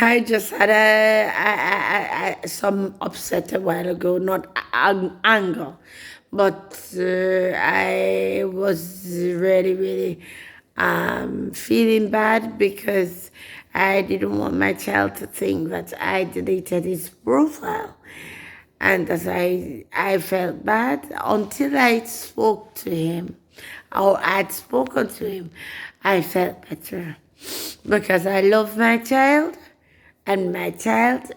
I just had some upset a while ago, not anger, but I was really feeling bad because I didn't want my child to think that I deleted his profile. And as I felt bad until I spoke to him, or I'd spoken to him, I felt better because I love my child, and my child,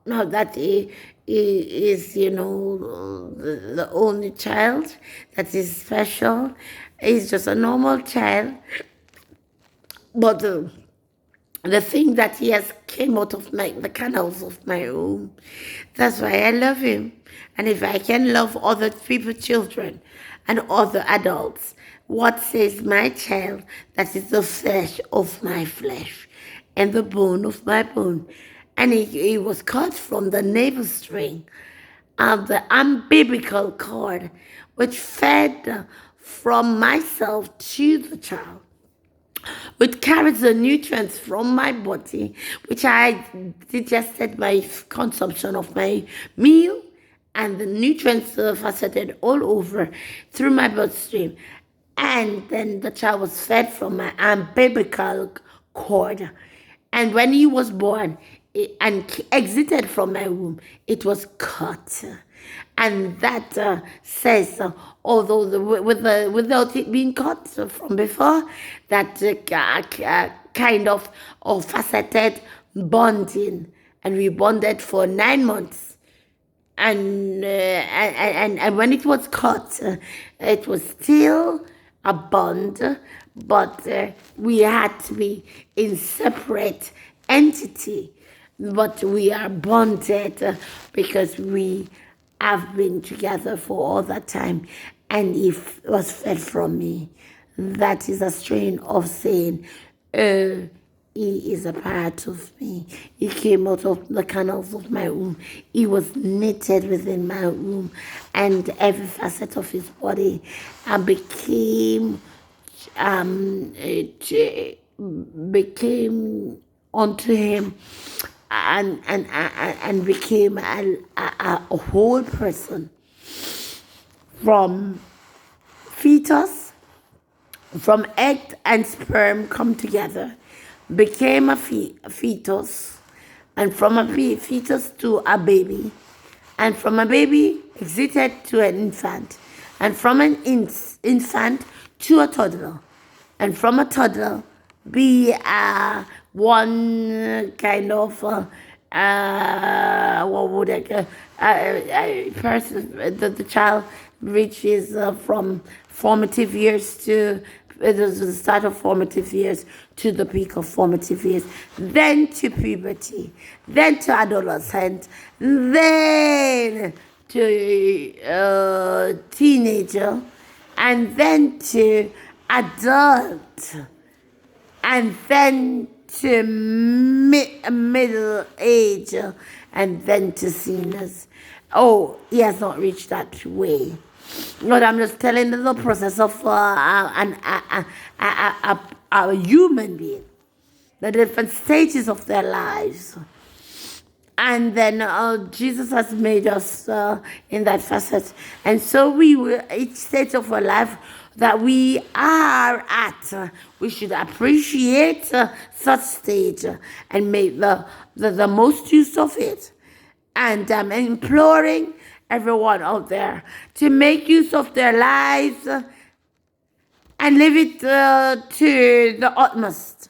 not that he is, the only child that is special. He's just a normal child, but the thing that he has came out of the canals of my womb. That's why I love him. And if I can love other people's children and other adults, what says my child, that is the flesh of my flesh and the bone of my bone. And he was cut from the navel string of the umbilical cord, which fed from myself to the child, which carries the nutrients from my body, which I digested my consumption of my meal, and the nutrients faceted all over through my bloodstream. And then the child was fed from my umbilical cord. And when he was born and exited from my womb, it was cut. And that says, although without it being cut from before, that kind of faceted bonding. And we bonded for 9 months. And when it was cut, it was still a bond, but we had to be in separate entity. But we are bonded because we have been together for all that time, and he was fed from me. That is a strain of saying, he is a part of me. He came out of the canals of my womb. He was knitted within my womb, and every facet of his body became it became unto him, and became a whole person, from fetus, from egg and sperm come together, became a fetus, and from a fetus to a baby, and from a baby exited to an infant, and from an infant to a toddler, and from a toddler be one kind of what would a person, the child reaches from formative years to the start of formative years to the peak of formative years, then to puberty, then to adolescent, then to teenager, and then to adult, and then to middle age, and then to seniors. Oh, he has not reached that way. Lord, I'm just telling the process of a human being, the different stages of their lives. And then Jesus has made us in that facet. And so we will, each stage of our life that we are at, we should appreciate such stage and make the most use of it. And I'm imploring everyone out there to make use of their lives and live it to the utmost,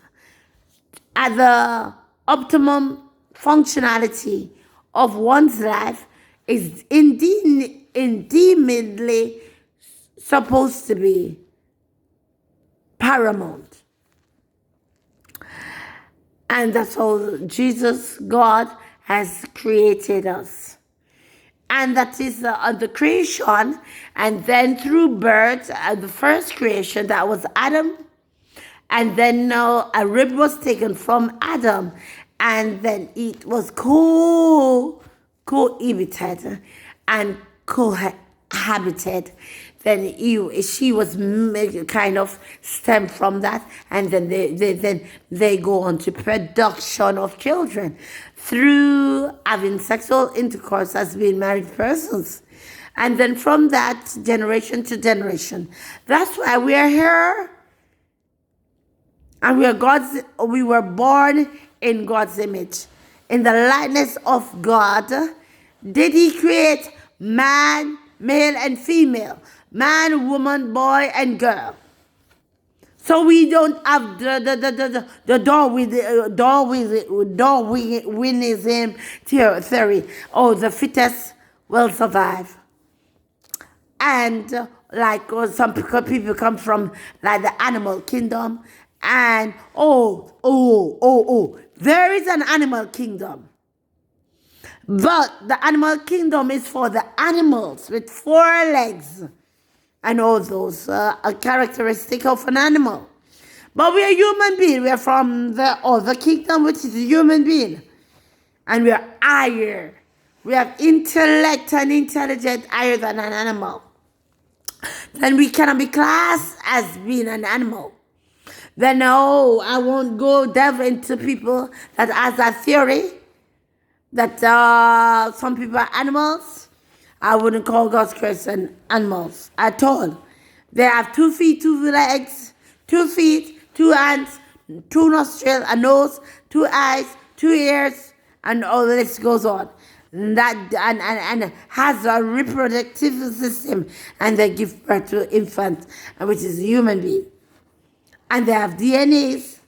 at the optimum functionality of one's life is indeedly supposed to be paramount. And that's how Jesus, God, has created us. And that is the creation, and then through birth, the first creation, that was Adam. And then a rib was taken from Adam, and then it was cohabited and cohabited then she was kind of stemmed from that, and then they go on to production of children through having sexual intercourse as being married persons. And then from that, generation to generation. That's why we are here. And we were born in God's image. In the likeness of God, did he create man, male and female, man, woman, boy and girl. So we don't have the Darwinism theory. Oh, the fittest will survive. And some people come from like the animal kingdom, and there is an animal kingdom, but the animal kingdom is for the animals with 4 legs and all those are characteristic of an animal. But we are human beings. We are from the other kingdom, which is a human being, and we are higher. We have intellect and intelligence higher than an animal. Then we cannot be classed as being an animal. Then no, I won't go delve into people that has that theory that some people are animals. I wouldn't call God's creation animals at all. They have 2 feet, 2 legs, 2 feet, 2 hands, 2 nostrils, a nose, 2 eyes, 2 ears, and all the list goes on. That and has a reproductive system, and they give birth to infants, which is a human being. And they have DNAs.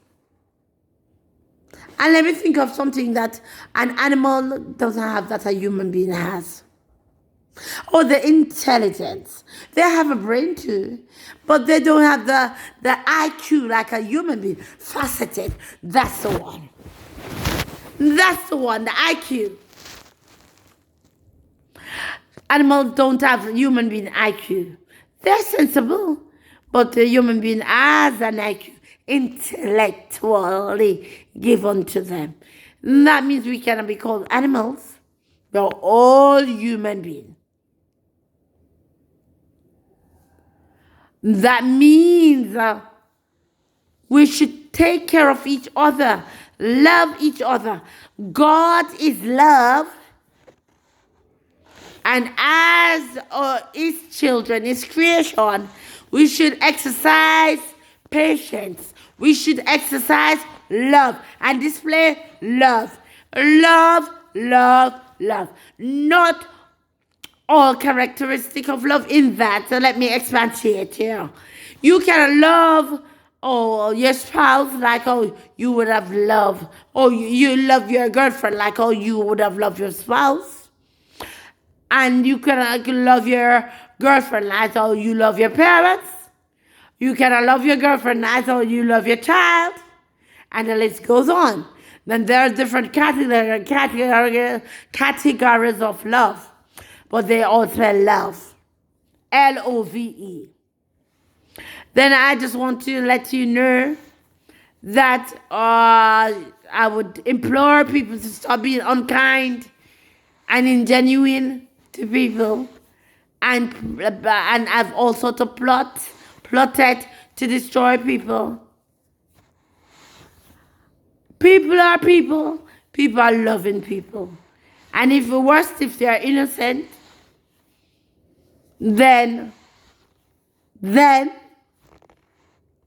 And let me think of something that an animal doesn't have that a human being has. Or the intelligence. They have a brain too, but they don't have the IQ like a human being. Faceted. That's the one. That's the one, the IQ. Animals don't have human being IQ. They're sensible, but the human being has an IQ intellectually given to them. And that means we cannot be called animals. We're all human beings. That means we should take care of each other, love each other. God is love. And as his children, his creation, we should exercise patience. We should exercise love and display love. Love, love, love. Not all characteristic of love in that. So let me expatiate here. You can love your spouse like you would have loved, you love your girlfriend like you would have loved your spouse. And you can love your girlfriend as how you love your parents. You can love your girlfriend as how you love your child. And the list goes on. Then there are different categories of love. But they all spell love. Love. Then I just want to let you know that I would implore people to stop being unkind and ingenuine to people, and I've also plotted to destroy people. People are people. People are loving people. And if if they are innocent, then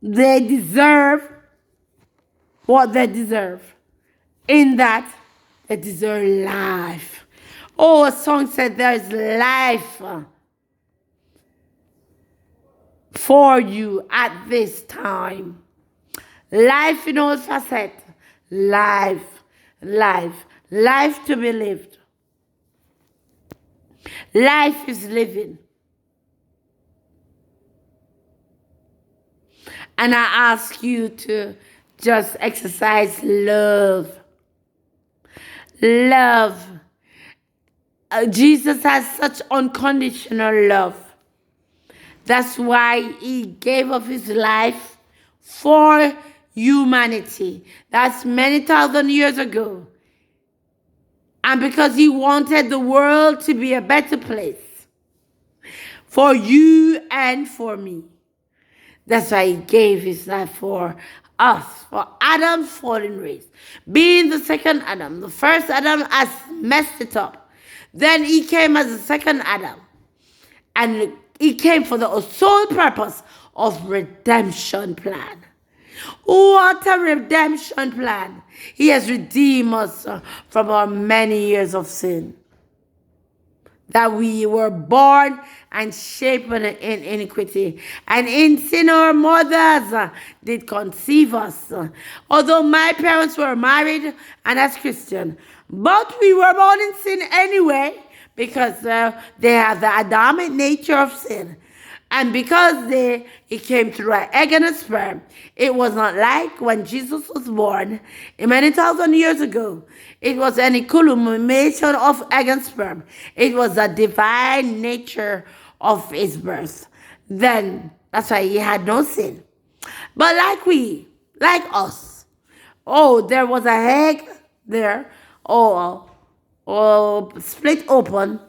they deserve what they deserve. In that, they deserve life. Oh, a song said there's life for you at this time. Life in all facets. Life, life, life to be lived. Life is living. And I ask you to just exercise love. Love. Jesus has such unconditional love. That's why he gave up his life for humanity. That's many thousand years ago. And because he wanted the world to be a better place. for you and for me. That's why he gave his life for us, for Adam's fallen race. Being the second Adam, the first Adam has messed it up. Then he came as the second Adam. And he came for the sole purpose of redemption plan. What a redemption plan. He has redeemed us from our many years of sin. That we were born and shaped in iniquity. And in sin our mothers did conceive us. Although my parents were married and as Christian. But we were born in sin anyway because they have the Adamic nature of sin. And because it came through an egg and a sperm, it was not like when Jesus was born many thousand years ago. It was an accumulation of egg and sperm. It was a divine nature of his birth. Then that's why he had no sin. But like us, there was a egg there, split open,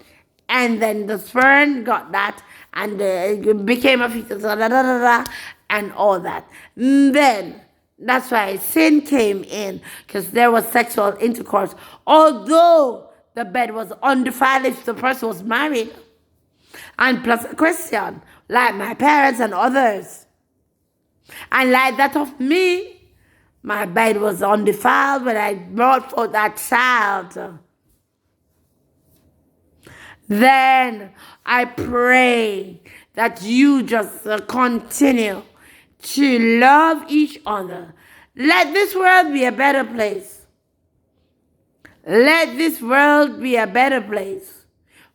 and then the sperm got that, and it became a fetus, and all that. Then that's why sin came in, because there was sexual intercourse. Although the bed was undefiled if the person was married, and plus a Christian, like my parents and others. And like that of me, my bed was undefiled when I brought forth that child. Then I pray that you just continue to love each other. Let this world be a better place. Let this world be a better place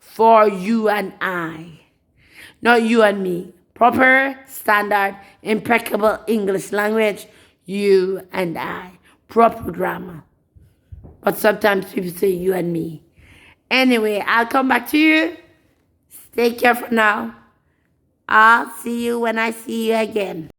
for you and I. Not you and me. Proper, standard, impeccable English language. You and I. Proper grammar. But sometimes people say you and me. Anyway, I'll come back to you. Take care for now. I'll see you when I see you again.